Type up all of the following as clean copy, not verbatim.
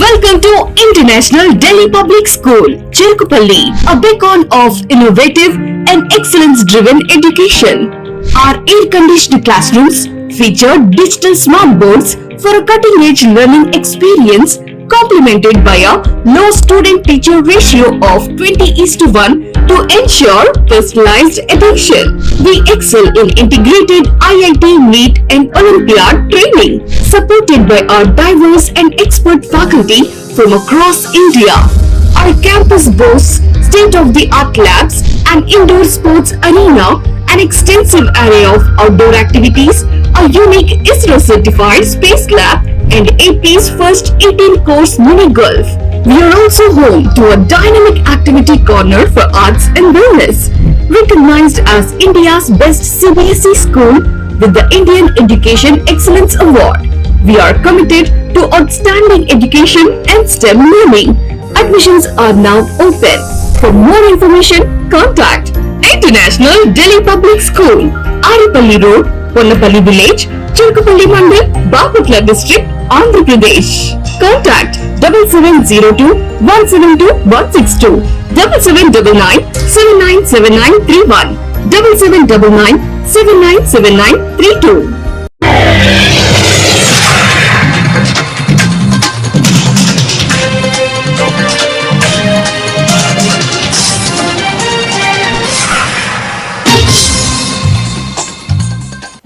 Welcome to International Delhi Public School, Cherkupalli, a beacon of innovative and excellence-driven education. Our air-conditioned classrooms feature digital smart boards for a cutting-edge learning experience, complemented by a low student-teacher ratio of 20:1 to ensure personalized attention. We excel in integrated IIT, NEET and Olympiad training, supported by our diverse and expert faculty from across India. Our campus boasts state-of-the-art labs, an indoor sports arena, an extensive array of outdoor activities, a unique ISRO-certified space lab, and AP's first 18-course mini golf. We are also home to a dynamic activity corner for arts and wellness, recognized as India's best CBSE school with the Indian Education Excellence Award. We are committed to outstanding education and STEM learning. Admissions are now open. For more information, contact International Delhi Public School, Aripalli Road, Ponnapalli Village, Cherkupalli Mandal, Bapatla District, Andhra Pradesh. Contact 7702-172-162, 7799-797931, 7799-797932.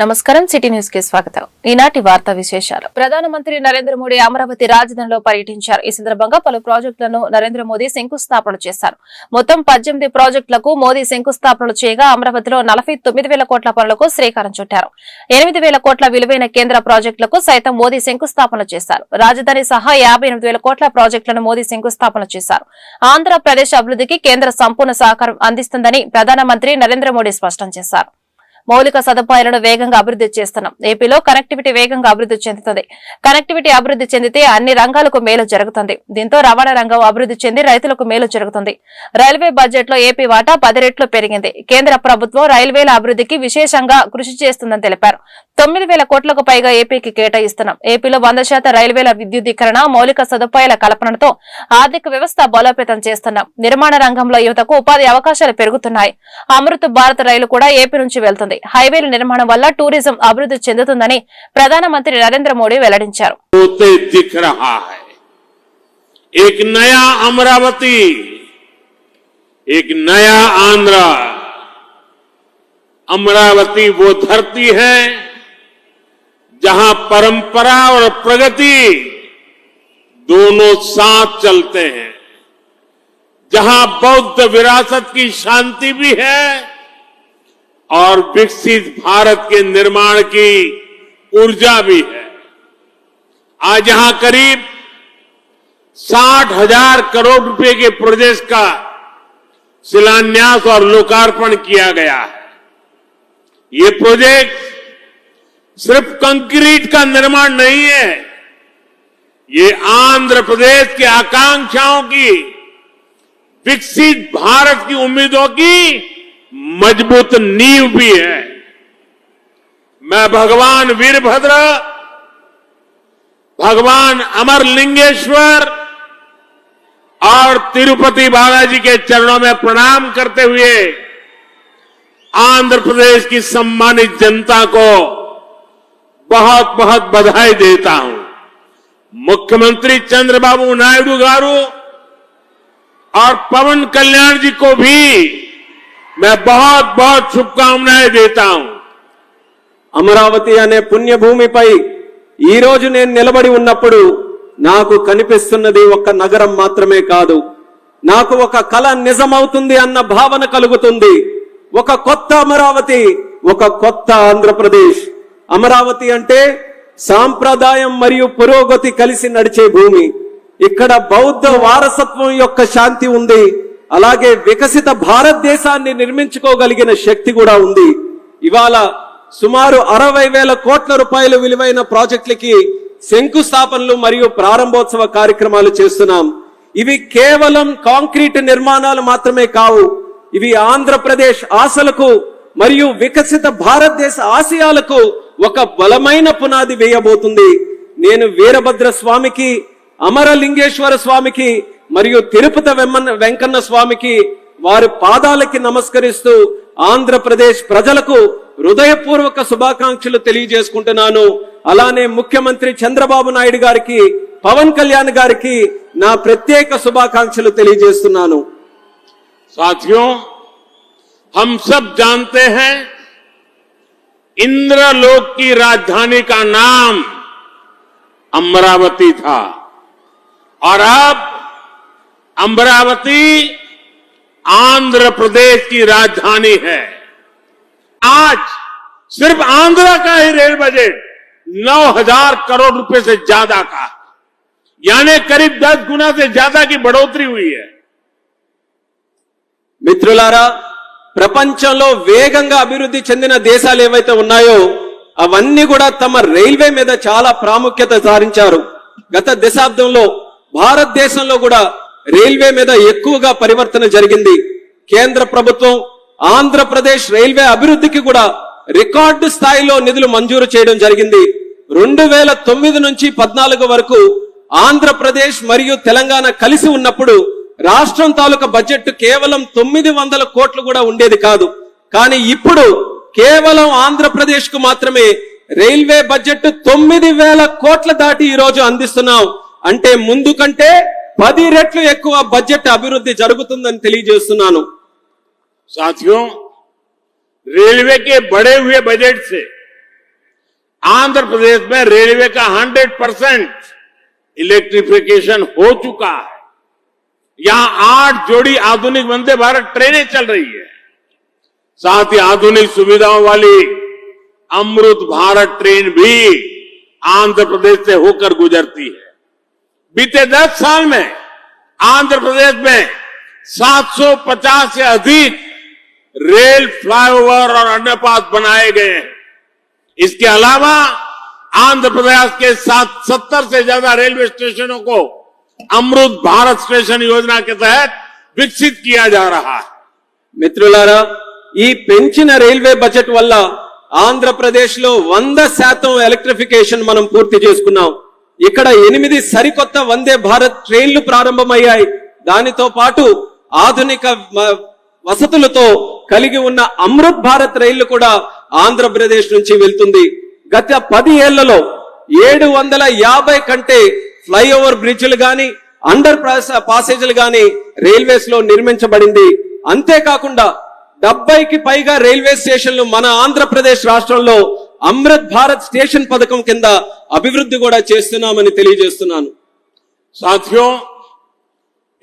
నమస్కారం, city news కి స్వాగతం. ఈనాటి వార్తా విశేషాలు. ప్రధానమంత్రి నరేంద్ర మోడీ అమరావతి రాజధానిలో పర్యటించారు. ఈ సందర్భంగా పలు ప్రాజెక్టులను నరేంద్ర మోదీ శంకుస్థాపన చేశారు. మొత్తం 18 ప్రాజెక్టులకు మోదీ శంకుస్థాపనలు చేయగా అమరావతిలో 49,000 కోట్ల పనులకు శ్రీకారం చుట్టారు. 8,000 కోట్ల విలువైన కేంద్ర ప్రాజెక్టులకు సైతం మోదీ శంకుస్థాపన చేశారు. రాజధాని సహా 58,000 కోట్ల ప్రాజెక్టులను మోదీ శంకుస్థాపన చేశారు. ఆంధ్రప్రదేశ్ అభివృద్ధికి కేంద్ర సంపూర్ణ సహకారం అందిస్తుందని ప్రధానమంత్రి నరేంద్ర మోడీ స్పష్టం చేశారు. మౌలిక సదుపాయాలను వేగంగా అభివృద్ధి చేస్తున్నాం. ఏపీలో కనెక్టివిటీ వేగంగా అభివృద్ధి చెందుతుంది. కనెక్టివిటీ అభివృద్ధి చెందితే అన్ని రంగాలకు మేలు జరుగుతుంది. దీంతో రవాణా రంగం అభివృద్ధి చెంది రైతులకు మేలు జరుగుతుంది. రైల్వే బడ్జెట్ లో ఏపీ వాటా 10 రెట్లు పెరిగింది. కేంద్ర ప్రభుత్వం రైల్వేల అభివృద్ధికి విశేషంగా కృషి చేస్తుందని తెలిపారు. 9,000 కోట్లకు పైగా ఏపీకి కేటాయిస్తున్నాం. ఏపీలో 100% రైల్వేల విద్యుదీకరణ, మౌలిక సదుపాయాల కల్పనతో ఆర్థిక వ్యవస్థ బలోపేతం చేస్తున్నాం. నిర్మాణ రంగంలో యువతకు ఉపాధి అవకాశాలు పెరుగుతున్నాయి. అమృత్ భారత్ రైలు కూడా ఏపీ నుంచి వెళ్తుంది. హైవేల నిర్మాణం వల్ల టూరిజం అభివృద్ధి చెందుతుందని ప్రధానమంత్రి నరేంద్ర మోడీ వెల్లడించారు. एक नया अमरावती, एक नया आंध्र। अमरावती वो धरती है जहां परंपरा और प्रगति दोनों साथ चलते हैं, जहां बौद्ध विरासत की शांति भी है और विकसित भारत के निर्माण की ऊर्जा भी है। आज यहां करीब 60,000 करोड़ रुपए के प्रोजेक्ट का शिलान्यास और लोकार्पण किया गया है। ये प्रोजेक्ट सिर्फ कंक्रीट का निर्माण नहीं है, ये आंध्र प्रदेश की आकांक्षाओं की, विकसित भारत की उम्मीदों की मजबूत नींव भी है। मैं भगवान वीरभद्र, भगवान अमरलिंगेश्वर और तिरुपति बालाजी के चरणों में प्रणाम करते हुए आंध्र प्रदेश की सम्मानित जनता को बहुत बहुत बधाई देता हूं। मुख्यमंत्री चंद्रबाबू नायडू गारू और पवन कल्याण जी को भी मैं बहुत बहुत शुभकामनाएं देता हूं। అమరావతి అనే పుణ్యభూమిపై ఈ రోజు నేను నిలబడి ఉన్నప్పుడు నాకు కనిపిస్తున్నది ఒక నగరం మాత్రమే కాదు, నాకు ఒక కల నిజమవుతుంది అన్న భావన కలుగుతుంది. ఒక కొత్త అమరావతి, ఒక కొత్త ఆంధ్రప్రదేశ్. అమరావతి అంటే సాంప్రదాయం మరియు పురోగతి కలిసి నడిచే భూమి. ఇక్కడ బౌద్ధ వారసత్వం యొక్క శాంతి ఉంది. అలాగే వికసిత భారతదేశాన్ని నిర్మించుకోగలిగిన శక్తి కూడా ఉంది. ఇవాళ సుమారు 60,000 కోట్ల రూపాయల విలువైన ప్రాజెక్టులకి శంకుస్థాపనలు మరియు ప్రారంభోత్సవ కార్యక్రమాలు చేస్తున్నాం. ఇవి కేవలం కాంక్రీట్ నిర్మాణాలు మాత్రమే కావు. ఇవి ఆంధ్రప్రదేశ్ ఆశలకు మరియు వికసిత భారతదేశ ఆశయాలకు ఒక బలమైన పునాది వేయబోతుంది. నేను వీరభద్ర స్వామికి అమరలింగేశ్వర స్వామికి మరియు తిరుపతి వెంకన్న స్వామికి వారి పాదాలకి నమస్కరిస్తూ ఆంధ్రప్రదేశ్ ప్రజలకు హృదయపూర్వక శుభాకాంక్షలు తెలియజేసుకుంటున్నాను. అలానే ముఖ్యమంత్రి చంద్రబాబు నాయుడు గారికి, పవన్ కళ్యాణ్ గారికి నా ప్రత్యేక శుభాకాంక్షలు తెలియజేస్తున్నాను. साथियों, हम सब जानते हैं इंद्रलोक की राजधानी का नाम अमरावती था और अब अमरावती आंध्र प्रदेश की राजधानी है. आज सिर्फ आंध्र का ही रेल बजट 9,000 करोड़ रुपए से ज्यादा का, यानी करीब 10 गुना से ज्यादा की बढ़ोतरी हुई है. మిత్రులారా, ప్రపంచంలో వేగంగా అభివృద్ధి చెందిన దేశాలు ఏవైతే ఉన్నాయో అవన్నీ కూడా తమ రైల్వే మీద చాలా ప్రాముఖ్యత సారించారు. గత దశాబ్దంలో భారతదేశంలో కూడా రైల్వే మీద ఎక్కువగా పరివర్తన జరిగింది. కేంద్ర ప్రభుత్వం ఆంధ్రప్రదేశ్ రైల్వే అభివృద్ధికి కూడా రికార్డు స్థాయిలో నిధులు మంజూరు చేయడం జరిగింది. 2009 నుంచి 14 వరకు ఆంధ్రప్రదేశ్ మరియు తెలంగాణ కలిసి ఉన్నప్పుడు రాష్ట్రం తాలూకా బడ్జెట్ కేవలం 900 కోట్లు కూడా ఉండేది కాదు. కానీ ఇప్పుడు కేవలం ఆంధ్రప్రదేశ్ కు మాత్రమే రైల్వే బడ్జెట్ 9,000 కోట్ల దాటి ఈ రోజు అందిస్తున్నాం. అంటే ముందు కంటే 10 రెట్లు ఎక్కువ బడ్జెట్ అభివృద్ధి జరుగుతుందని తెలియజేస్తున్నాను. साथियों, रेलवे के बढ़े हुए बजट से आंध्र प्रदेश में रेलवे का 100% इलेक्ट्रिफिकेशन हो चुका है. यहां 8 जोड़ी आधुनिक वंदे भारत ट्रेनें चल रही है. साथ ही आधुनिक सुविधाओं वाली अमृत भारत ट्रेन भी आंध्र प्रदेश से होकर गुजरती है. बीते 10 साल में आंध्र प्रदेश में 750 से अधिक रेल फ्लाईओवर और अंडरपास बनाए गए हैं. इसके अलावा आंध्र प्रदेश के 70 से ज्यादा रेलवे स्टेशनों को अमृत भारत स्टेशन योजना के तहत विकसित किया जा रहा है. మిత్రులారా, ఈ పెంచిన రైల్వే బడ్జెట్ వల్ల ఆంధ్రప్రదేశ్ లో 100% ఎలక్ట్రిఫికేషన్ మనం పూర్తి చేసుకున్నాం. ఇక్కడ 8 సరికొత్త వందే భారత్ ట్రైన్లు ప్రారంభమయ్యాయి. దానితో పాటు ఆధునిక వసతులతో కలిగి ఉన్న అమృత్ భారత్ రైళ్లు కూడా ఆంధ్రప్రదేశ్ నుంచి వెళ్తుంది. గత 10 ఏళ్లలో 750 కంటే ఫ్లైఓవర్ బ్రిడ్జ్లు గాని, అండర్ పాసేజీలు గాని రైల్వేస్ లో నిర్మించబడింది. అంతేకాకుండా 70కి పైగా రైల్వే స్టేషన్లు మన ఆంధ్రప్రదేశ్ రాష్ట్రంలో అమృత్ భారత్ స్టేషన్ పథకం కింద అభివృద్ధి కూడా చేస్తున్నామని తెలియజేస్తున్నాను. साथियों,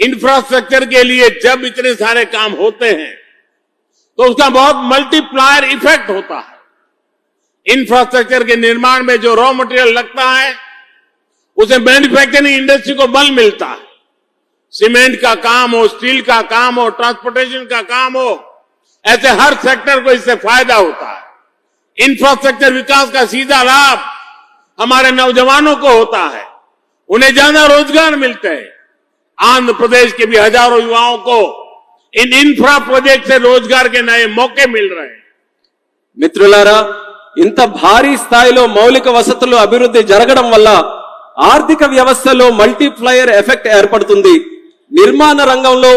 इंफ्रास्ट्रक्चर के लिए जब इतने सारे काम होते हैं तो उसका बहुत मल्टीप्लायर इफेक्ट होता है. इंफ्रास्ट्रक्चर के निर्माण में जो रॉ मटेरियल लगता है उसे मैन्युफैक्चरिंग इंडस्ट्री को बल मिलता है. सीमेंट का काम हो, स्टील का काम हो, ट्रांसपोर्टेशन का काम हो, ऐसे हर सेक्टर को इससे फायदा होता है. इंफ्रास्ट्रक्चर विकास का सीधा लाभ हमारे नौजवानों को होता है. उन्हें ज्यादा रोजगार मिलते हैं. आंध्र प्रदेश के भी हजारों युवाओं को इन इंफ्रा प्रोजेक्ट से रोजगार के नए मौके मिल रहे हैं. మిత్రులారా, ఇంత భారీ స్థాయిలో మౌలిక వసతులు అభివృద్ధి జరగడం వల్ల ఆర్థిక వ్యవస్థలో మల్టీప్లయర్ ఎఫెక్ట్ ఏర్పడుతుంది. నిర్మాణ రంగంలో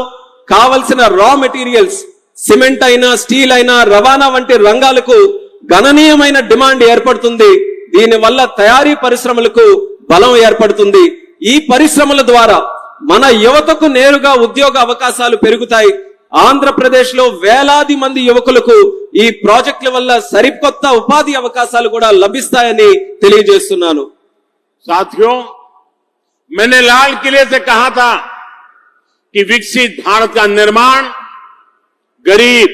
కావలసిన రా మెటీరియల్స్, సిమెంట్ అయినా, స్టీల్ అయినా, రవాణా వంటి రంగాలకు గణనీయమైన డిమాండ్ ఏర్పడుతుంది. దీనివల్ల తయారీ పరిశ్రమలకు బలం ఏర్పడుతుంది. ఈ పరిశ్రమల ద్వారా మన యువతకు నేరుగా ఉద్యోగ అవకాశాలు పెరుగుతాయి. ఆంధ్రప్రదేశ్ లో వేలాది మంది యువకులకు ఈ ప్రాజెక్టుల వల్ల సరికొత్త ఉపాధి అవకాశాలు కూడా లభిస్తాయని తెలియజేస్తున్నాను. साथियों, मैंने लाल किले से कहा था कि विकसित भारत का निर्माण गरीब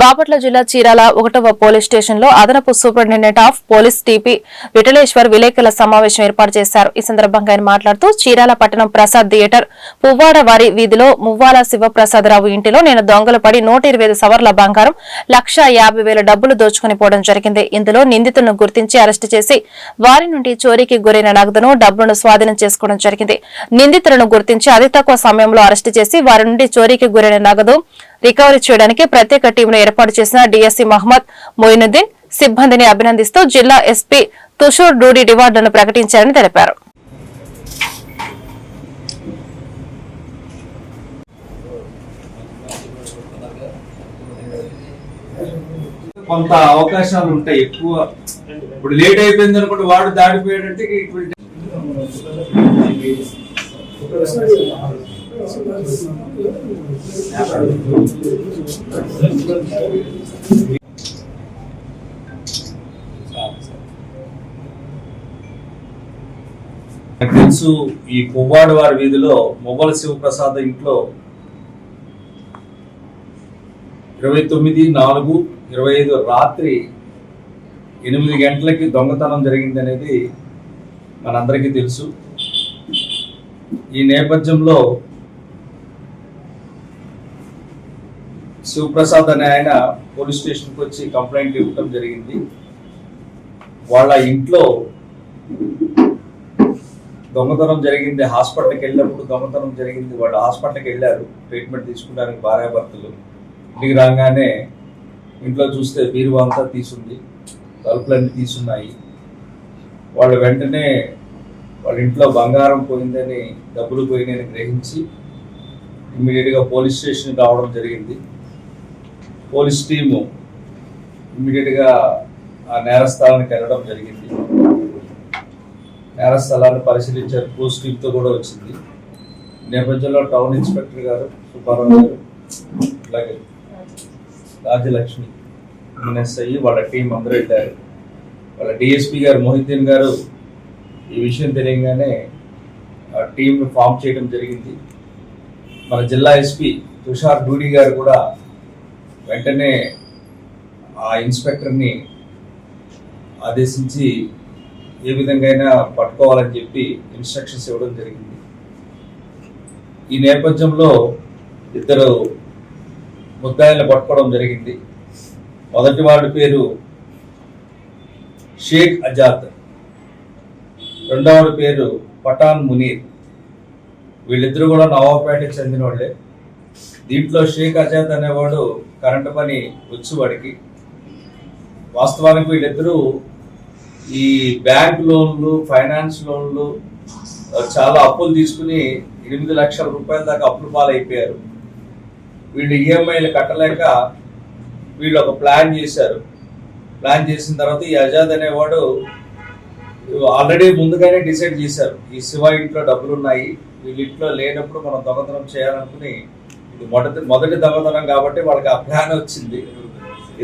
బాపట్ల జిల్లా చీరాల 1వ పోలీస్ స్టేషన్ లో అదనపు superintendent of police TP Vithaleshwar విలేకరుల సమావేశం ఏర్పాటు చేశారు. ఈ సందర్భంగా ఆయన మాట్లాడుతూ చీరాల పట్టణం ప్రసాద్ థియేటర్ పువ్వాడ వారి వీధిలో మువ్వాల శివప్రసాదరావు ఇంటిలో నేను దొంగలు పడి 125 సవర్ల బంగారం 1,50,000 డబ్బులు దోచుకుని పోవడం జరిగింది. ఇందులో నిందితులను గుర్తించి అరెస్టు చేసి వారి నుండి చోరీకి గురైన నగదును డబ్బులను స్వాధీనం చేసుకోవడం జరిగింది. నిందితులను గుర్తించి అతి తక్కువ సమయంలో అరెస్టు చేసి వారి నుండి చోరీకి గురైన నగదు రికవరీ చేయడానికి ప్రత్యేక టీంను ఏర్పాటు చేసిన డీఎస్సీ మహమ్మద్ మొయినుద్దీన్ సిబ్బందిని అభినందిస్తూ జిల్లా ఎస్పీ తుషూర్ డూడి రివార్డులను ప్రకటించారని తెలిపారు. కొంత అవకాశాలు ఉంటాయి ఎక్కువ. ఇప్పుడు లేట్ అయిపోయింది అనుకుంటే వాడు దాడిపోయాడంటే ఇటువంటి నాకు తెలుసు. ఈ కొవ్వాడ వారి వీధిలో మొబల శివప్రసాద్ ఇంట్లో 29/4/25 రాత్రి 8 గంటలకి దొంగతనం జరిగింది అనేది మనందరికీ తెలుసు. ఈ నేపథ్యంలో శివప్రసాద్ అనే ఆయన పోలీస్ స్టేషన్కి వచ్చి కంప్లైంట్ ఇవ్వడం జరిగింది. వాళ్ళ ఇంట్లో దొంగతనం జరిగింది, హాస్పిటల్కి వెళ్ళినప్పుడు దొంగతనం జరిగింది. వాళ్ళు హాస్పిటల్కి వెళ్ళారు ట్రీట్మెంట్ తీసుకోవడానికి భార్యాభర్తలు. ఇంటికి రాగానే ఇంట్లో చూస్తే బీరువా అంతా తీసుంది, తలుపులన్నీ తీసున్నాయి. వాళ్ళు వెంటనే వాళ్ళ ఇంట్లో బంగారం పోయిందని, డబ్బులు పోయినాయని గ్రహించి ఇమ్మీడియట్గా పోలీస్ స్టేషన్కి రావడం జరిగింది. పోలీస్ టీము ఇమ్మీడియట్గా ఆ నేరస్థలానికి వెళ్ళడం జరిగింది. నేరస్థలాన్ని పరిశీలించారు, క్రూస్ టీమ్తో కూడా వచ్చింది. నేపథ్యంలో టౌన్ ఇన్స్పెక్టర్ గారు సుబ్బారావు గారు, అలాగే రాజ్యలక్ష్మి ఎస్ఐ వాళ్ళ టీం అందరూ వెళ్ళారు. వాళ్ళ డిఎస్పీ గారు మొహిద్దీన్ గారు ఈ విషయం తెలియగానే ఆ టీంను ఫామ్ చేయడం జరిగింది. మన జిల్లా ఎస్పీ తుషార్ డూడి గారు కూడా వెంటనే ఆ ఇన్స్పెక్టర్ని ఆదేశించి ఏ విధంగా అయినా పట్టుకోవాలని చెప్పి ఇన్స్ట్రక్షన్స్ ఇవ్వడం జరిగింది. ఈ నేపథ్యంలో 2 ముద్దాయిలను పట్టుకోవడం జరిగింది. మొదటి వాడి పేరు షేక్ అజాద్, రెండవది పేరు పఠాన్ మునీర్. వీళ్ళిద్దరూ కూడా నవాబపేటకి చెందిన వాళ్ళే. దీంట్లో షేక్ అజాద్ అనేవాడు కరెంటు పని వచ్చేవాడికి. వాస్తవానికి వీళ్ళిద్దరూ ఈ బ్యాంక్ లోన్లు, ఫైనాన్స్ లోన్లు చాలా అప్పులు తీసుకుని 8 లక్షల రూపాయల దాకా అప్పులు పాలైపోయారు. వీళ్ళు ఈఎంఐలు కట్టలేక వీళ్ళు ఒక ప్లాన్ చేశారు. ప్లాన్ చేసిన తర్వాత ఈ అజాద్ అనేవాడు ఆల్రెడీ ముందుగానే డిసైడ్ చేశారు, ఈ శివ ఇంట్లో డబ్బులు ఉన్నాయి, వీళ్ళ ఇంట్లో లేనప్పుడు మనం దొంగతనం చేయాలనుకుని, ఇది మొదటి దొంగతనం కాబట్టి వాళ్ళకి ఆ ప్లాన్ వచ్చింది.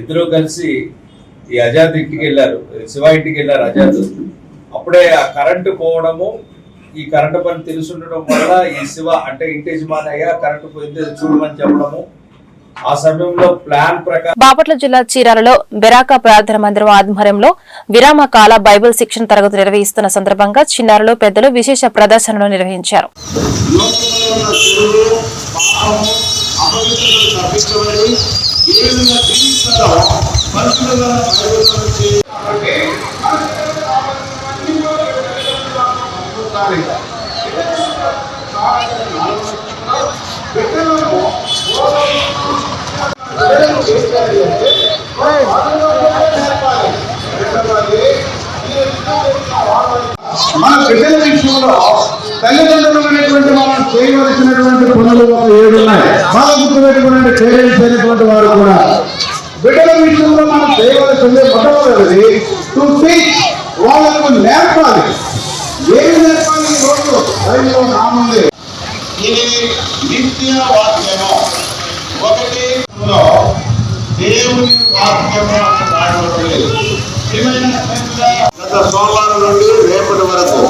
ఇద్దరూ కలిసి ఈ అజాద్ ఇంటికి వెళ్ళారు, శివ ఇంటికి వెళ్ళారు అజాద్. అప్పుడే ఆ కరెంటు పోవడము, ఈ కరెంటు పని తెలుసుండడం వల్ల ఈ శివ అంటే ఇంటి యజమానయ్య కరెంటు పోయింది చూడమని చెప్పడము. ఆ సమయంలో ప్లాన్ ప్రకారం బాపట్ల జిల్లా చీరాలలో బెరాకా ప్రార్థన మందిరం ఆధ్వర్యంలో విరామ కాల బైబిల్ శిక్షణ తరగతులు నిర్వహిస్తున్న సందర్భంగా చిన్నారులు, పెద్దలు విశేష ప్రదర్శనలు నిర్వహించారు. మన బిడ్డల విషయంలో తల్లిదండ్రులైనటువంటి మనం చేయవలసినటువంటి పనులు 7 ఉన్నాయి. బాగా గుర్తుపెట్టుకునే పేరెంట్స్ అయినటువంటి వారు కూడా బిడ్డల విషయంలో మనం చేయవలసింది మొట్టమొదటిది టు టీచ్, వాళ్ళకు నేర్పాలి. ఏమి నేర్పాలి? ఈ రోజు బైబిల్లో నాముంది, ఇది నిత్య వాక్యము. ఒకటి దేవుని వాక్యము గత సోమవారం నుండి రేపటి వరకు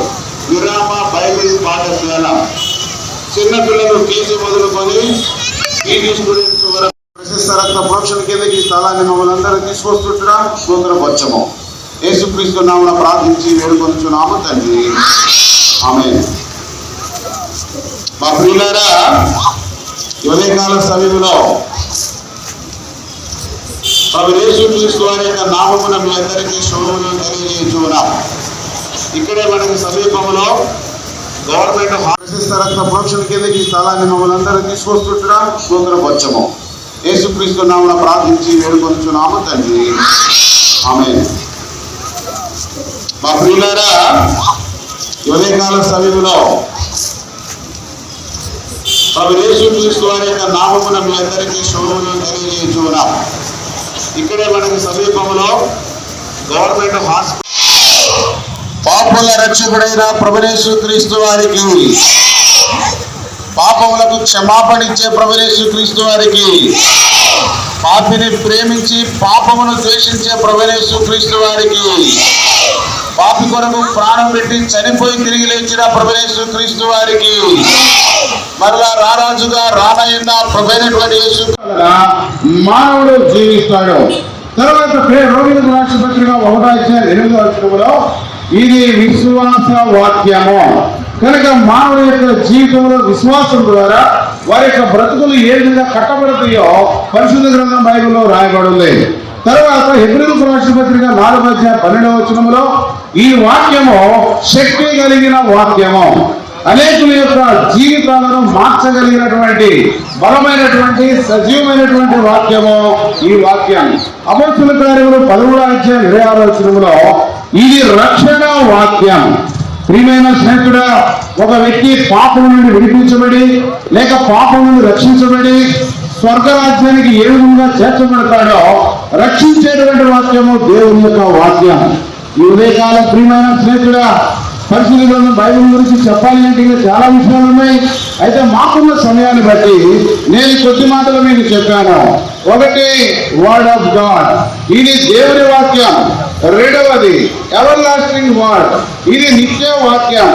విరామ బైబిల్ పాఠశాల చిన్నపిల్లలు కేజీ మొదలుకొని పీజీ స్టూడెంట్స్ వరకు ప్రశస్త రక్త ప్రోక్షణ కిందకి ఈ స్థలాన్ని మమ్మల్ని అందరూ తీసుకొస్తుంటున్నా స్తోత్రపరచము. యేసుక్రీస్తు నామమున ప్రార్థించి వేడుకొనుచున్నాము తండ్రి, ఆమేన్. మా ప్రియులారా, ఉదయకాల సమయంలో ప్రభు యేసుక్రీస్తు వారి యొక్క నామమున మీ అందరికీ శుభములు తెలియజేస్తున్నాం. ఇక్కడే మనకి సమీపంలో గవర్నమెంట్ ప్రశస్త రక్త ప్రోక్షణ కిందకి ఈ స్థలాన్ని మమ్మల్ని అందరూ తీసుకొస్తుంటున్నా స్తోత్రపరచము. యేసుక్రీస్తు నామమున ప్రార్థించి వేడుకొనుచున్నాము తండ్రి, ఆమేన్. మా ప్రియులారా, ఉదయకాల సమయంలో ప్రభు యేసుక్రీస్తు వారి యొక్క నామమున మీ అందరికీ శుభములు తెలియజేస్తున్నాం. ఇక్కడే మనకి సమీపంలో గవర్నమెంట్ హాస్పిటల్ పాపుల రక్షకుడైన ప్రభుయేసు క్రీస్తు వారికి, పాపములకు క్షమాపణ ఇచ్చే ప్రభుయేసు క్రీస్తు వారికి, పాపిని ప్రేమించి పాపమును ద్వేషించే ప్రభుయేసు క్రీస్తు వారికి, పాపి కొరకు ప్రాణం పెట్టి చనిపోయి తిరిగి లేచిన ప్రభుయేసు క్రీస్తు వారికి, మరలా రారాజుగా రానయ్యున్న ప్రభువైనటువంటి యేసు మానవుడు జీవిస్తాడు. తర్వాత రోమిలకు రాసిన పత్రిక 1:8 ఇది విశ్వాస వాక్యము. కనుక మానవుడి యొక్క జీవితంలో విశ్వాసం ద్వారా వారి యొక్క బ్రతుకులు ఏ విధంగా కట్టబడతాయో పరిశుద్ధ గ్రంథం బైబిల్లో రాయబడింది. తర్వాత హెబ్రీయులకు రాసిన పత్రిక 4:12 ఈ వాక్యము శక్తి కలిగిన వాక్యము, అనేకుల యొక్క జీవితాలను మార్చగలిగినటువంటి బలమైనటువంటి సజీవమైనటువంటి వాక్యము ఈ వాక్యం. అపొస్తలుల కార్యములు 13:26 ఇది రక్షణ వాక్యం. ప్రియమైన స్నేహితుడా, ఒక వ్యక్తి పాపం నుండి విడిపించబడి లేక పాపం నుండి రక్షించబడి స్వర్గరాజ్యానికి ఏ విధంగా చేర్చబడతాడో రక్షించేటువంటి వాక్యము దేవుని యొక్క వాక్యం. ఈ ఉదయకాలం ప్రియమైన స్నేహితుడా, పరిశుద్ధ గ్రంథం బైబిల్ గురించి చెప్పాలి అంటే చాలా విషయాలు ఉన్నాయి. అయితే మాకున్న సమయాన్ని బట్టి నేను కొద్ది మాటలు మీకు చెప్పాను. ఒకటి వర్డ్ ఆఫ్ గాడ్, ఇది దేవుని వాక్యం. రెండవది ఎవర్ లాస్టింగ్ వర్డ్, ఇది నిత్య వాక్యం.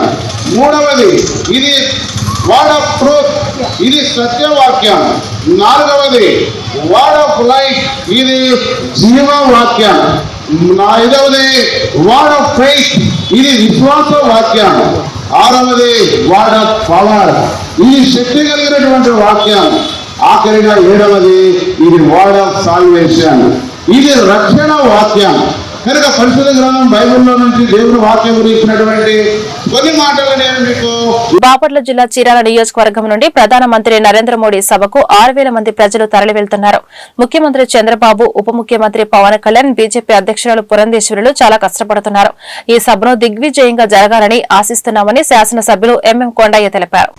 మూడవది ఇది వర్డ్ ఆఫ్ ట్రూత్, ఇది సత్యవాక్యం. నాలుగవది వర్డ్ ఆఫ్ లైఫ్, ఇది జీవ వాక్యం. ఐదవది వర్డ్ ఆఫ్ ఫెయిత్, ఇది విశ్వాస వాక్యం. ఆరవది వర్డ్ ఆఫ్ పవర్, ఇది శక్తి కలిగినటువంటి వాక్యం. ఆఖరిగా ఏడవది ఇది వర్డ్ ఆఫ్ సాల్వేషన్, ఇది రక్షణ వాక్యం. కనుక పరిశుద్ధ గ్రంథం బైబిల్లో నుంచి దేవుని వాక్యం గురించినటువంటి కొన్ని మాటలు నేను మీకు. బాపట్ల జిల్లా చీరాల నియోజకవర్గం నుండి ప్రధానమంత్రి నరేంద్ర మోడీ సభకు 6,000 మంది ప్రజలు తరలి వెళ్తున్నారు. ముఖ్యమంత్రి చంద్రబాబు, ఉప ముఖ్యమంత్రి పవన్ కళ్యాణ్, బీజేపీ అధ్యక్షురాలు పురంధేశ్వరులు చాలా కష్టపడుతున్నారు. ఈ సభను దిగ్విజయంగా జరగాలని ఆశిస్తున్నామని శాసనసభ్యులు ఎంఎం కొండయ్య తెలిపారు.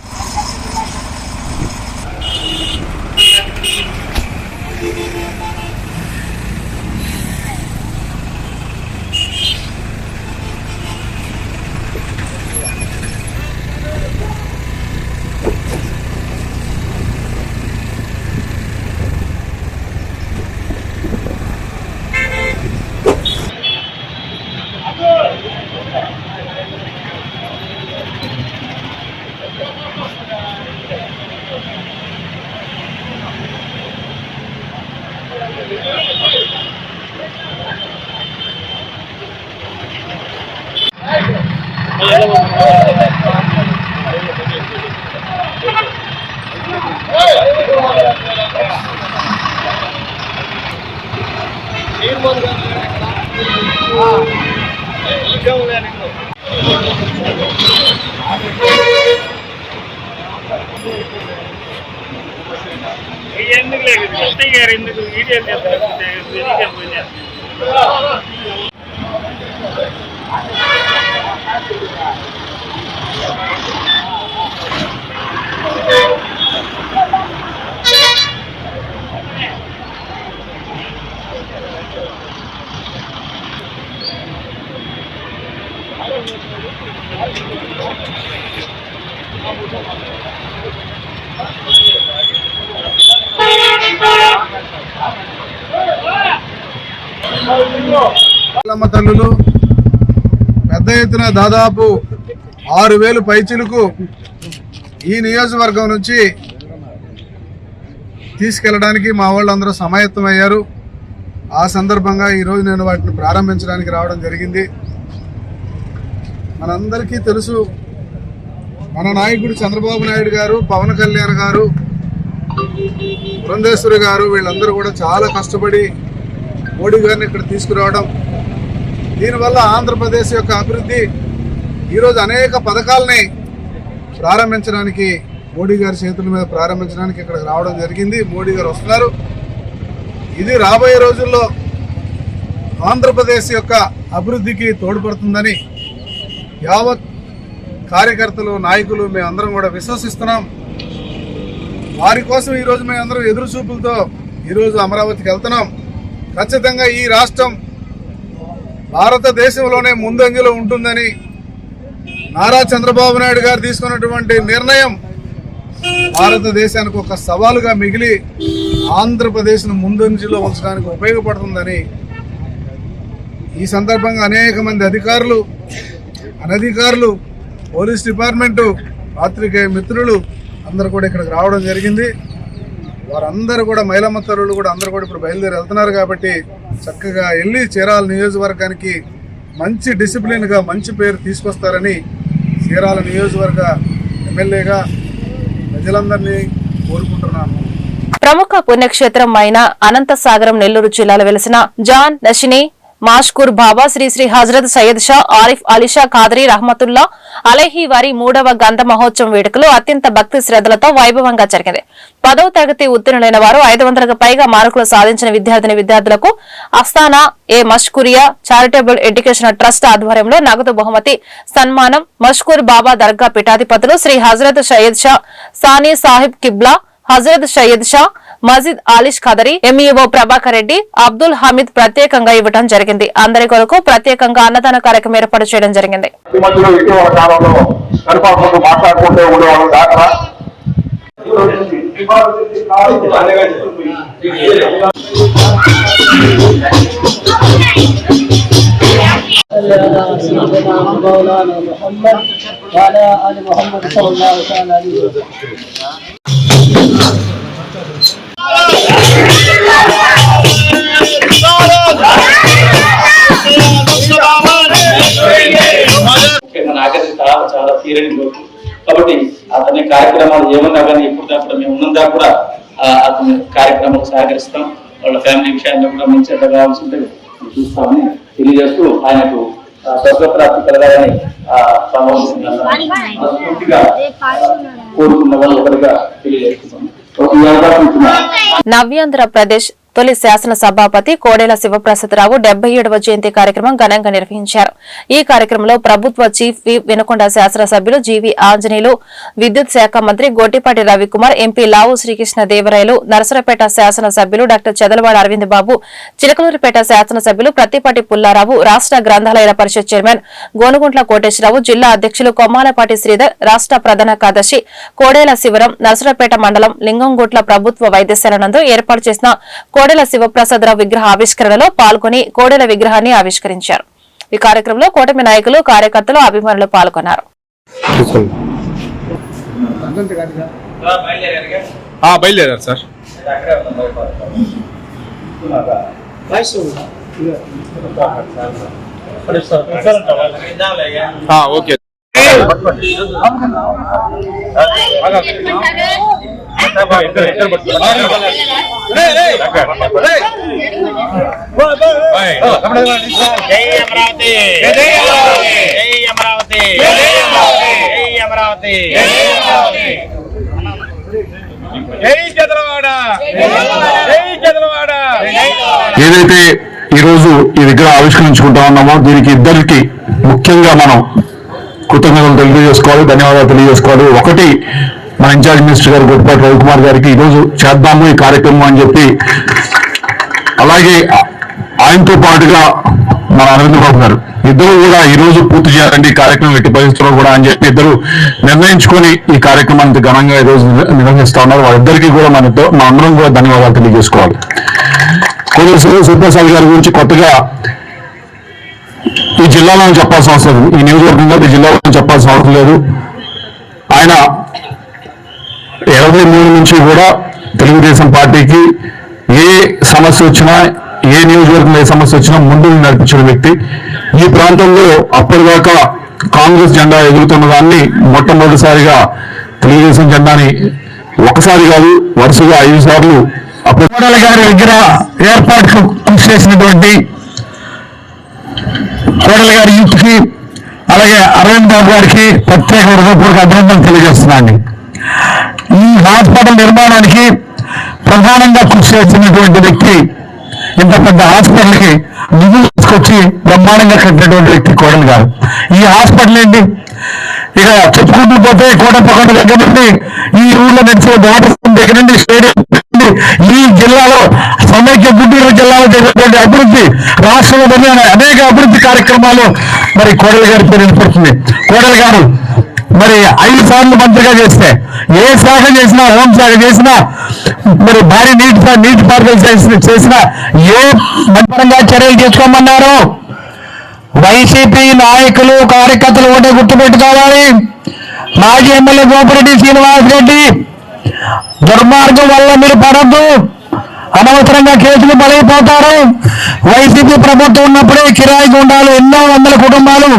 ఎందుకు లేదు ఎందుకు వీడియో తల్లులు పెద్ద ఎత్తున దాదాపు 6,000 పైచిలకు ఈ నియోజకవర్గం నుంచి తీసుకెళ్ళడానికి మా వాళ్ళందరూ సమాయత్తమయ్యారు. ఆ సందర్భంగా ఈరోజు నేను వాటిని ప్రారంభించడానికి రావడం జరిగింది. మనందరికీ తెలుసు, మన నాయకుడు చంద్రబాబు నాయుడు గారు, పవన్ కళ్యాణ్ గారు, పురంధేశ్వరి గారు వీళ్ళందరూ కూడా చాలా కష్టపడి మోడీ గారిని ఇక్కడ తీసుకురావడం, దీనివల్ల ఆంధ్రప్రదేశ్ యొక్క అభివృద్ధి ఈరోజు అనేక పథకాలని ప్రారంభించడానికి మోడీ గారి చేతుల మీద ప్రారంభించడానికి ఇక్కడికి రావడం జరిగింది. మోడీ గారు వస్తున్నారు. ఇది రాబోయే రోజుల్లో ఆంధ్రప్రదేశ్ యొక్క అభివృద్ధికి తోడ్పడుతుందని యావత్ కార్యకర్తలు, నాయకులు మేమందరం కూడా విశ్వసిస్తున్నాం. వారి కోసం ఈరోజు మేమందరం ఎదురు చూపులతో ఈరోజు అమరావతికి వెళ్తున్నాం. ఖచ్చితంగా ఈ రాష్ట్రం భారతదేశంలోనే ముందంజలో ఉంటుందని నారా చంద్రబాబు నాయుడు గారు తీసుకున్నటువంటి నిర్ణయం భారతదేశానికి ఒక సవాలుగా మిగిలి ఆంధ్రప్రదేశ్ను ముందంజలో ఉంచడానికి ఉపయోగపడుతుందని ఈ సందర్భంగా అనేక మంది అధికారులు, అనధికారులు, పోలీస్ డిపార్ట్మెంటు, పాత్రికేయ మిత్రులు అందరూ కూడా ఇక్కడికి రావడం జరిగింది. వారందరూ కూడా మహిళమ్మ తల్లులు కూడా అందరూ కూడా ఇప్పుడు బయలుదేరి వెళ్తున్నారు కాబట్టి చక్కగా వెళ్ళి చీరాల నియోజకవర్గానికి మంచి డిసిప్లిన్గా మంచి పేరు తీసుకొస్తారని చీరాల నియోజకవర్గ ఎమ్మెల్యేగా ప్రజలందరినీ కోరుకుంటున్నాను. ప్రముఖ పుణ్యక్షేత్రం అయిన అనంతసాగరం నెల్లూరు జిల్లాలో వెలిసిన జాన్ నషిని మాష్కూర్ బాబా శ్రీ శ్రీ హజరత్ సయ్యద్ షా ఆరిఫ్ అలీషా ఖాదరీ రహమతుల్లా అలహీ వారి 3వ గంధ మహోత్సవం వేడుకలు అత్యంత భక్తి శ్రద్ధలతో వైభవంగా జరిగింది. 10వ తరగతి ఉత్తీర్ణులైన వారు 500కు పైగా మార్కులు సాధించిన విద్యార్థులకు అస్తానా ఏ మష్కూరియా చారిటబుల్ ఎడ్యుకేషన్ ట్రస్ట్ ఆధ్వర్యంలో నగదు బహుమతి సన్మానం. మష్కూర్ బాబా దర్గా పీఠాధిపతులు శ్రీ హజరత్ సయ్యద్ షా సానీ సాహిబ్ కిబ్లా, హజరత్ సయ్యద్ షా మజీద్ ఆలిష్ ఖదరీ, ఎంఈఓ ప్రభాకర్ రెడ్డి, అబ్దుల్ హమీద్ ప్రత్యేకంగా ఇవ్వడం జరిగింది. అందరి కొరకు ప్రత్యేకంగా అన్నదాన కార్యక్రమం ఏర్పాటు చేయడం జరిగింది. నాకైతే చాలా తీరని లోటు కాబట్టి అతని కార్యక్రమాలు ఏమన్నా కానీ ఎప్పుడు మేము ఉన్నదా కూడా అతని కార్యక్రమాలు సహకరిస్తాం. వాళ్ళ ఫ్యామిలీ విషయాల్లో కూడా మంచి అట్లా కావాల్సి ఉంటుంది చూస్తామని తెలియజేస్తూ ఆయనకు స్వర్గప్రాప్తి కలగాలని పూర్తిగా కోరుకున్న వాళ్ళు ఒకరిగా తెలియజేస్తున్నాం. నవ్యాంధ్ర ప్రదేశ్ తొలి శాసన సభాపతి కోడెల శివప్రసాదరావు 77వ జయంతి కార్యక్రమం ఘనంగా నిర్వహించారు. ఈ కార్యక్రమంలో ప్రభుత్వ చీఫ్ విప్ వినుకొండ శాసనసభ్యులు జీవీ ఆంజనేయులు, విద్యుత్ శాఖ మంత్రి గోటిపాటి రవికుమార్, ఎంపీ లావు శ్రీకృష్ణ దేవరాయలు, నరసరావుపేట శాసనసభ్యులు డాక్టర్ చదలవాడ అరవింద్ బాబు, చిలకలూరిపేట శాసనసభ్యులు ప్రత్తిపాటి పుల్లారావు, రాష్ట్ర గ్రంథాలయాల పరిషత్ చైర్మన్ గోనుగుంట్ల కోటేశ్వరరావు, జిల్లా అధ్యక్షులు కొమ్మాలపాటి శ్రీధర్, రాష్ట్ర ప్రధాన కార్యదర్శి కోడేల శివరం, నరసరావుపేట మండలం లింగంగుట్ల ప్రభుత్వ వైద్యశాల నందు ఏర్పాటు చేసిన కోడెల శివప్రసాదరావు విగ్రహ ఆవిష్కరణలో పాల్గొని కోడెల విగ్రహాన్ని ఆవిష్కరించారు. ఈ కార్యక్రమంలో కూటమి నాయకులు, కార్యకర్తలు, అభిమానులు పాల్గొన్నారు. బయలుదేరారు సార్. ఓకే ఏదైతే ఈ రోజు ఈ విగ్రహం ఆవిష్కరించుకుంటా ఉన్నామో దీనికి ఇద్దరికి ముఖ్యంగా మనం కృతజ్ఞతలు తెలియజేసుకోవాలి, ధన్యవాదాలు తెలియజేసుకోవాలి. ఒకటి మన ఇన్ఛార్జ్ మినిస్టర్ గారు గోటిపాటి రవికుమార్ గారికి ఈరోజు చేద్దాము ఈ కార్యక్రమం అని చెప్పి, అలాగే ఆయనతో పాటుగా మన అరవింద్ బాబు గారు ఇద్దరు కూడా ఈ రోజు పూర్తి చేయాలండి ఈ కార్యక్రమం ఎట్టి పరిస్థితుల్లో కూడా అని చెప్పి ఇద్దరు నిర్ణయించుకొని ఈ కార్యక్రమాన్ని ఘనంగా ఈ రోజు నిర్వహిస్తా ఉన్నారు. వాళ్ళిద్దరికీ కూడా మన అందరం కూడా ధన్యవాదాలు తెలియజేసుకోవాలి. కోడెల శివప్రసాద్ గారి గురించి కొత్తగా ఈ జిల్లాలో చెప్పాల్సిన అవసరం లేదు, ఈ నియోజకవర్గంలో ఈ జిల్లాలో చెప్పాల్సిన అవసరం లేదు. ఆయన 23 నుంచి కూడా తెలుగుదేశం పార్టీకి ఏ సమస్య వచ్చినా, ఏ నియోజకవర్గంలో ఏ సమస్య వచ్చినా ముందు నడిపించిన వ్యక్తి. ఈ ప్రాంతంలో అప్పటిదాకా కాంగ్రెస్ జెండా ఎదుగుతున్న దాన్ని మొట్టమొదటిసారిగా తెలుగుదేశం జెండాని ఒకసారి కాదు వరుసగా 5 సార్లు కోడెల గారి విగ్రహ ఏర్పాటుకు కృషి చేసినటువంటి కోడెల గారి యూత్ కి అలాగే అరవింద్ బాబు గారికి ప్రత్యేక హృదయపూర్వక అభినందనలు తెలియజేస్తున్నాను. ఈ హాస్పిటల్ నిర్మాణానికి ప్రధానంగా కృషి చేసినటువంటి వ్యక్తి, ఇంత పెద్ద హాస్పిటల్కి నిధులు తీసుకొచ్చి బ్రహ్మాండంగా కట్టినటువంటి వ్యక్తి కోడెల గారు. ఈ హాస్పిటల్ ఏంటి ఇక చెప్పుకుంటూ పోతే కోటప్పకొండ దగ్గర నుండి ఈ ఊళ్ళో నుంచి వాటర్ దగ్గర నుండి స్టేడియం ఈ జిల్లాలో సమైక్య గుంటూరు జిల్లా జిల్లాలో చేసినటువంటి అభివృద్ధి, రాష్ట్రంలో జరిగిన అనేక అభివృద్ధి కార్యక్రమాలు మరి కోడలి గారి పేరు వినపడుతుంది. కోడలి గారు మరి 5 సార్లు మంత్రిగా చేస్తే ఏ శాఖ చేసినా, హోంశాఖ చేసినా, మరి భారీ నీటిపారుదల చేసినా ఏ మంత్రంగా చర్యలు తీసుకోమన్నారు. వైసీపీ నాయకులు కార్యకర్తలు ఒకటే గుర్తుపెట్టుకోవాలి. మాజీ ఎమ్మెల్యే గోపిరెడ్డి శ్రీనివాసరెడ్డి దుర్మార్గం వల్ల మీరు పడద్దు, అనవసరంగా కేసులు బలైపోతారు. వైసీపీ ప్రభుత్వం ఉన్నప్పుడే కిరాయి గుండాలు ఎన్నో వందల కుటుంబాలు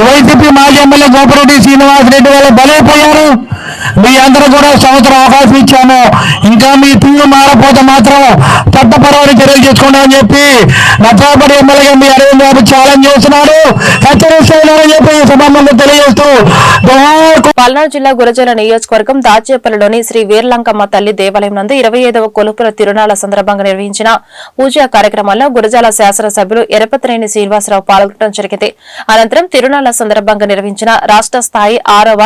వైసీపీ మాజీ ఎమ్మెల్యే గోపిరెడ్డి శ్రీనివాసరెడ్డి వల్ల బలైపోయారు. మీ అందరూ కూడా సంవత్సరం అవకాశం ఇచ్చాము, ఇంకా మీ తీరు మారపోతే మాత్రం చట్టపరమైన చర్యలు తీసుకున్నామని చెప్పి నచ్చాపడి ఎమ్మెల్యేగా మీ అరవింద్ బాబు ఛాలెంజ్ చేస్తున్నాడు, హెచ్చరిస్తున్నారని చెప్పి ఈ సందర్భంగా తెలియజేస్తూ పల్నాడు జిల్లా గురజాల నియోజకవర్గం దాచేపల్లిలోని శ్రీ వీర్లంకమ్మ తల్లి దేవాలయం నందు 25వ కొలుపుల తిరునాళ్ల సందర్భంగా నిర్వహించిన పూజా కార్యక్రమాల్లో గురజాల శాసనసభ్యులు ఎరపతినేని శ్రీనివాసరావు పాల్గొనడం జరిగింది. అనంతరం తిరునాళ్ల సందర్భంగా నిర్వహించిన రాష్ట్ర స్థాయి 6వ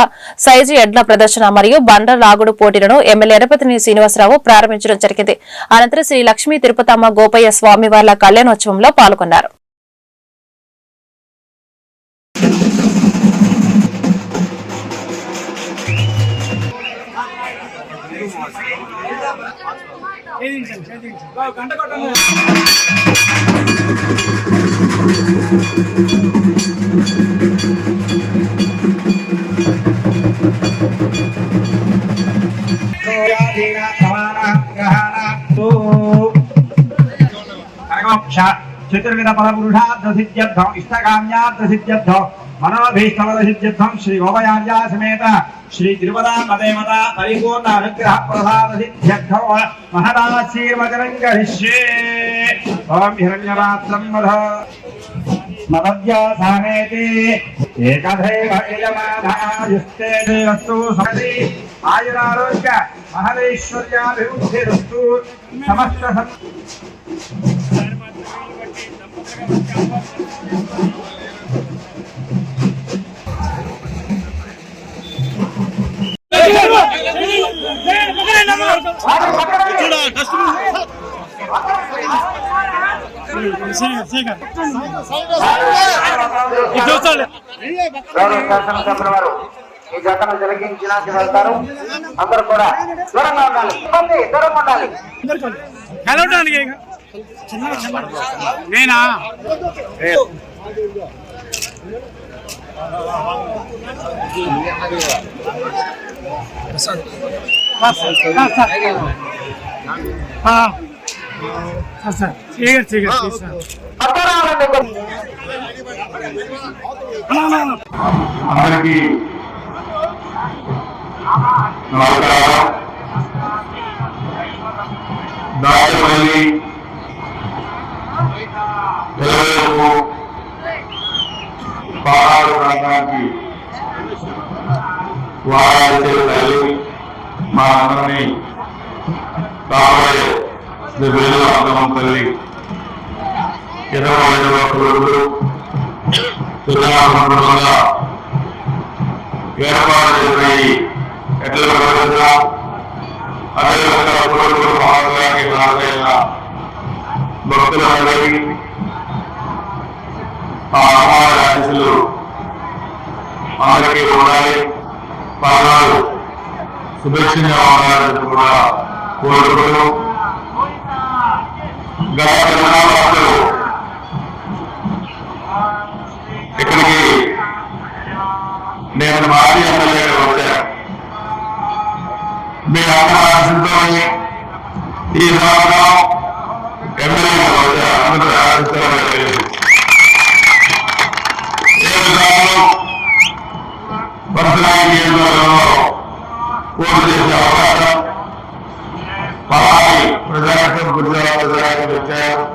సైజు ఎడ్ల ప్రదర్శన మరియు బండ లాగుడు పోటీలను ఎమ్మెల్యే ఎరపతినేని శ్రీనివాసరావు ప్రారంభించడం జరిగింది. అనంతరం శ్రీ లక్ష్మీ తిరుపతమ్మ గోపయ్య స్వామివార్ల కళ్యాణోత్సవంలో పాల్గొన్నారు. చతుర్విధ ఫలపురుషార్థసిద్ధ్యర్థం ఇష్టకామ్యార్థసిద్ధ్యర్థం మనోభీష్టఫలసిద్ధ్యర్థం శ్రీ గోపయార్యా సమేత శ్రీ తిరుపదామదేవత పరిపూర్ణ అనుగ్రహ ప్రసాద సిద్ధ్యర్థం మహదాశీర్వచనం కరిష్యే. ఓం హిరణ్యరాత్రం వధ మదవ్యాసానేతి ఏకధైవ యజమానాయుస్తే దేవస్తు సమతి ఆయురారోగ్య మహదైశ్వర్యాభివృద్ధిరస్తు సమస్త శాసనసభ్యుల వారు ఈ ఘటన జరిగించినాకి వెళ్తారు. అందరూ కూడా దూరంగా ఉండాలి, దూరంగా ఉండాలి. నేనా అందరికీ నమస్కారం. దాచేపల్లి తెలంగాణకు పహాడు ప్రాంతానికి వారాల్సిన తల్లి మా అందరినీ కాబోయే శ్రీ వీర్లంకమ్మ తల్లి 25వ కొలుపులు తిరునాళ్ల ఏర్పాటు చేసిన ఈ ఎడ్ల ప్రదర్శన, అదేవిధంగా కొలుపులు మహాత్మానికి హాజరైన భక్తులందరికీ ఆ అమ్మవారి ఆశీస్సులు అందరికీ ఉండాలి, పల్నాడు సుభిక్షంగా ఉండాలని కూడా కోరుకుంటూ గత తిరునాళ్లు ఇక్కడికి నేను మాజీ ఎమ్మెల్యేగా వచ్చాను. మీ అందరూ ఆశిస్తూ ఈ సంవత్సరం ఎమ్మెల్యేగా వచ్చారు. అందరూ ఆశిస్తారని తెలియదు. ఏ విధానం పరశురామి నియోజకవర్గంలో పోటీ చేసే అవకాశం పలాని ప్రజాక్షం గుజరాత్ ప్రజాక్షం వచ్చారు.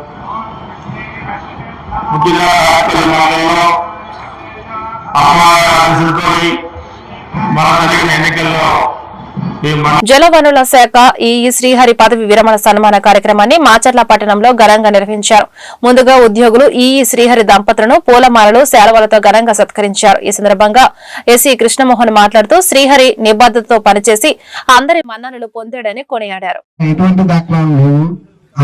ముఖ్యంగా తెలంగాణలో అమ్మవారి ఆశీస్సులతో మన జరిగిన ఎన్నికల్లో జలవనరుల శాఖ ఈఈ శ్రీహరి పదవి విరమణ సన్మాన కార్యక్రమాన్ని మాచర్ల పట్టణంలో ఘనంగా నిర్వహించారు. ముందుగా ఉద్యోగులు ఈఈ శ్రీహరి దంపతులను పూలమాలలు, శాలువలతో ఘనంగా సత్కరించారు. ఈ సందర్భంగా ఎస్సీ కృష్ణమోహన్ మాట్లాడుతూ శ్రీహరి నిబద్ధతతో పనిచేసి అందరి మన్ననలు పొందాడని కొనియాడారు. ఎటువంటి దాఖలాలు లేవు.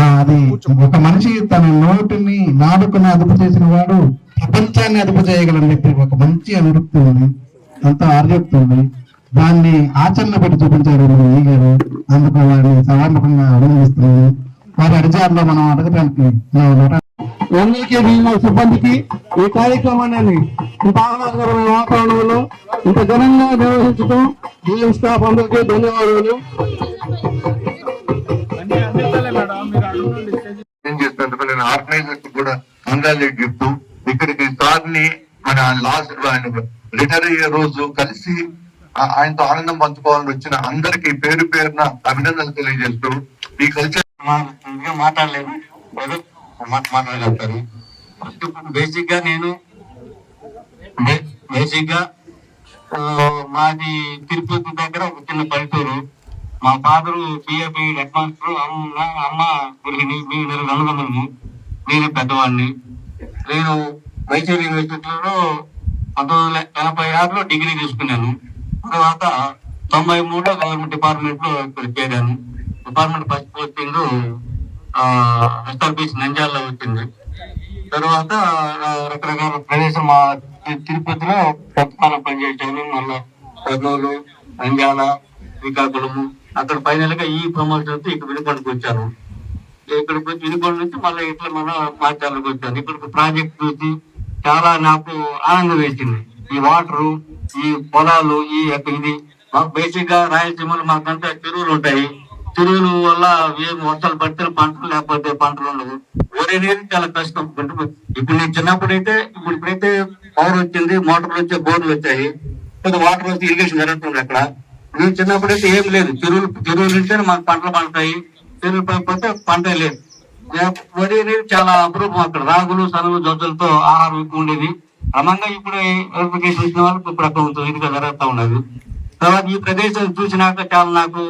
అది ఒక మనిషి తన నోటిని నాలుకను అదుపు చేసిన వాడు ప్రపంచాన్ని అదుపు చేయగలని చెప్పి ఒక మంచి అనురక్తి ఉంది, ఎంతో ఆర్యోక్తి ఉంది. దాన్ని ఆచరణ పెట్టి చూపించారు మన ఈ గారు. అందుకు వారిని సభాముఖంగా అభినందిస్తున్నాను. వారి అడిచారులో మనం అడగడానికి అందరికీ సిబ్బందికి ఈ కార్యక్రమాన్ని ఇంత ఆహ్లాదకరమైన వాతావరణంలో ఇంత ఘనంగా నిర్వహించడం ఈ స్టాఫ్ అందరికీ ధన్యవాదాలు. చేసినందుకు నేను ఆర్గనైజర్ కూడా కంగ్రాచులేట్ చెప్తూ ఇక్కడికి సార్ ని మన లాస్ట్ రిటైర్ అయ్యే రోజు కలిసి ఆయనతో ఆనందం పంచుకోవాలని వచ్చిన అందరికి పేరు పేరున అభినందనలు తెలియజేస్తూ ఈ కల్చర్ మాట్లాడలేదు మాట్లాడగలుగుతారు. బేసిక్ గా నేను మాది తిరుపతి దగ్గర ఒక చిన్న పల్లెటూరు. మా ఫాదరు బిఏబి హెడ్ మాస్టర్, అమ్మ గృహిణి, మేము అన్నదమ్ములము, నేను పెద్దవాడిని. నేను మైసూర్ యూనివర్సిటీలో 1986లో డిగ్రీ తీసుకున్నాను. తర్వాత 93లో గవర్నమెంట్ డిపార్ట్మెంట్ లో ఇక్కడ చేరాను. డిపార్ట్మెంట్ ఫస్ట్ పోస్టింగ్ ఎస్ఆర్బిసి నంద్యాలలో వచ్చింది. తర్వాత రకరకాల ప్రదేశం మా తిరుపతిలో కొంతకాలం పనిచేసాను. మళ్ళా కర్నూలు, నంద్యాల, శ్రీకాకుళము, అక్కడ ఫైనల్ గా ఈ ప్రమోషన్ తో ఇక్కడ వినుకొండకు వచ్చాను. ఇక్కడికి వచ్చి వినుకొండ నుంచి మళ్ళీ ఇట్లా మన మాచార్లకు వచ్చాను. ఇక్కడికి ప్రాజెక్ట్ చూసి చాలా నాకు ఆనందం వేసింది. ఈ వాటరు, ఈ పొలాలు, ఇది మాకు బేసిక్ గా రాయలసీమలో మాకంతా చెరువులు ఉంటాయి. చెరువుల వల్ల ఏం వర్షాలు పడితే పంటలు, లేకపోతే పంటలు ఉండవు. వరి అనేది చాలా కష్టం. ఇప్పుడు నేను చిన్నప్పుడైతే ఇప్పుడైతే పవర్ వచ్చింది, మోటార్లు వచ్చాయి, బోర్లు వచ్చాయి, వాటర్ వచ్చి ఇరిగేషన్ జరుగుతుంది. అక్కడ నేను చిన్నప్పుడైతే ఏం లేదు. చెరువులు నుంచే మాకు పంటలు పండుతాయి. చెరువులు పడిపోతే పంట లేదు. వరి అనేది చాలా అపురూపం. అక్కడ రాగులు, సనులు, జొజ్జలతో ఆహారం ఎక్కువ ఉండేది. క్రమంగా ఇప్పుడు ఎలక్ట్రిఫికేషన్ వచ్చిన వాళ్ళకి ఇప్పుడు అక్కడ ఇదిగా జరుగుతూ ఉన్నది. తర్వాత ఈ ప్రదేశం చూసినాక చాలా నాకు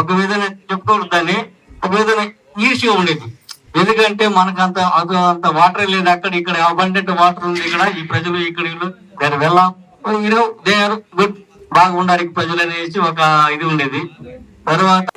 ఒక విధంగా చెప్పుకోవద్దని ఒక విధంగా ఈజీగా ఉండేది. ఎందుకంటే మనకు అంత వాటర్ లేదు. అక్కడ ఇక్కడ అబండెంట్ వాటర్ ఉంది. ఇక్కడ ఈ ప్రజలు ఇక్కడ వెళ్ళాం, దే ఆర్ గుడ్, బాగా ఉండాలి ప్రజలు అనేసి ఒక ఇది ఉండేది.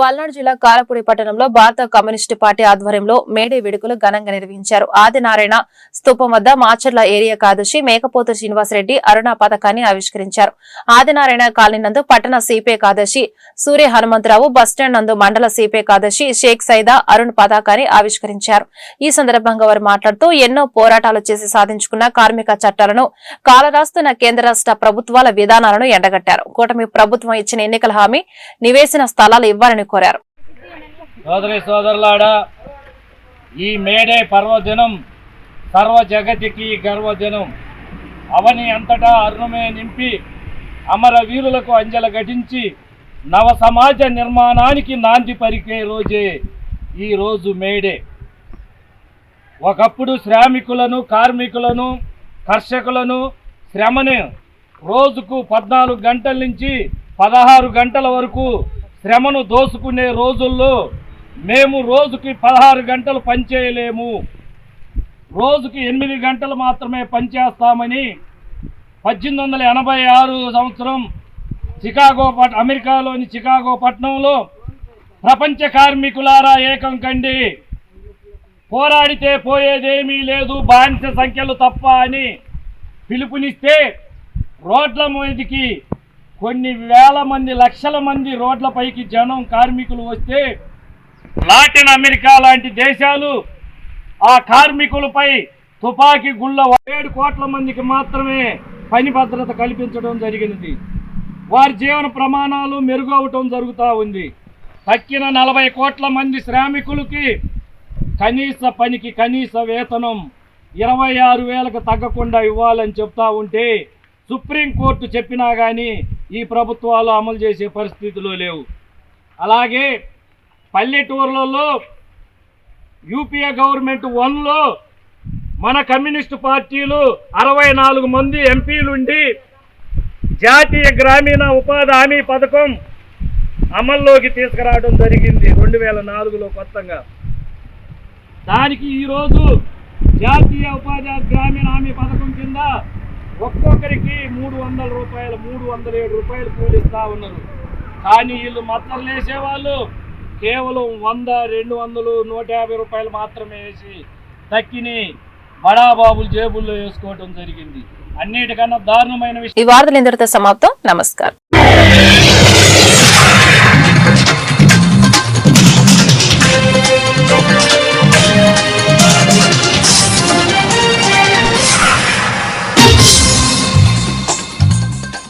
పల్నాడు జిల్లా కారపూడి పట్టణంలో భారత కమ్యూనిస్టు పార్టీ ఆధ్వర్యంలో మేడే వేడుకలు ఘనంగా నిర్వహించారు. ఆదినారాయణ స్తూపం వద్ద మాచర్ల ఏరియా కార్యదర్శి మేకపోతు శ్రీనివాసరెడ్డి అరుణ పథకాన్ని ఆవిష్కరించారు. ఆదినారాయణ కాలనీ నందు పట్టణ సిపిఐ కార్యదర్శి సూర్య హనుమంతరావు, బస్టాండ్ నందు మండల సిపిఐ కార్యదర్శి షేక్ సైదా అరుణ్ పతాకాన్ని ఆవిష్కరించారు. ఈ సందర్భంగా వారు మాట్లాడుతూ ఎన్నో పోరాటాలు చేసి సాధించుకున్న కార్మిక చట్టాలను కాలరాస్తున్న కేంద్ర రాష్ట్ర ప్రభుత్వాల విధానాలను ఎండగట్టారు. కూటమి ప్రభుత్వం ఇచ్చిన ఎన్నికల హామీ నివేశన స్థలాలు ఇవ్వాలని కోరారు. సోదరి సోదరులారా, ఈ మేడే పర్వదినం సర్వ జగతికి గర్వదినం. అవని అంతటా అరుణమే నింపి అమర వీరులకు అంజల ఘటించి నవ సమాజ నిర్మాణానికి నాంది పలికే రోజే ఈ రోజు మేడే. ఒకప్పుడు శ్రామికులను, కార్మికులను, కర్షకులను శ్రమను రోజుకు 14 గంటల నుంచి 16 గంటల వరకు శ్రమను దోసుకునే రోజుల్లో మేము రోజుకి 16 గంటలు పనిచేయలేము, రోజుకి 8 గంటలు మాత్రమే పనిచేస్తామని 1886 సంవత్సరం అమెరికాలోని చికాగో పట్టణంలో ప్రపంచ కార్మికులారా ఏకం కండి, పోరాడితే పోయేదేమీ లేదు, బానిస సంఖ్యలు తప్ప అని పిలుపునిస్తే రోడ్ల మీదకి కొన్ని వేల మంది, లక్షల మంది రోడ్లపైకి జనం, కార్మికులు వస్తే లాటిన్ అమెరికా లాంటి దేశాలు ఆ కార్మికులపై తుపాకీ గుళ్ళ 7 కోట్ల మందికి మాత్రమే పని భద్రత కల్పించడం జరిగినది. వారి జీవన ప్రమాణాలు మెరుగవటం జరుగుతూ ఉంది. తక్కిన 40 కోట్ల మంది శ్రామికులకి కనీస పనికి కనీస వేతనం 26,000కు తగ్గకుండా ఇవ్వాలని చెప్తా ఉంటే సుప్రీంకోర్టు చెప్పినా కానీ ఈ ప్రభుత్వాలు అమలు చేసే పరిస్థితిలో లేవు. అలాగే పల్లెటూర్లలో యూపీఏ గవర్నమెంట్ 1లో మన కమ్యూనిస్టు పార్టీలు 64 మంది ఎంపీలుండి జాతీయ గ్రామీణ ఉపాధి హామీ పథకం అమల్లోకి తీసుకురావడం జరిగింది 2004లో కొత్తగా. దానికి ఈరోజు జాతీయ ఉపాధి గ్రామీణ హామీ పథకం కింద ఒక్కొక్కరికి 300 రూపాయలు, 307 రూపాయలు కూలిస్తా ఉన్నారు. కానీ వీళ్ళు మద్దతులు వేసేవాళ్ళు కేవలం 100, 200, 150 రూపాయలు మాత్రమే వేసి తక్కిని బడాబాబులు జేబుల్లో వేసుకోవడం జరిగింది. అన్నిటికన్నా దారుణమైన విషయం. ఈ వార్తలు ఇంతటితో సమాప్తం. నమస్కారం.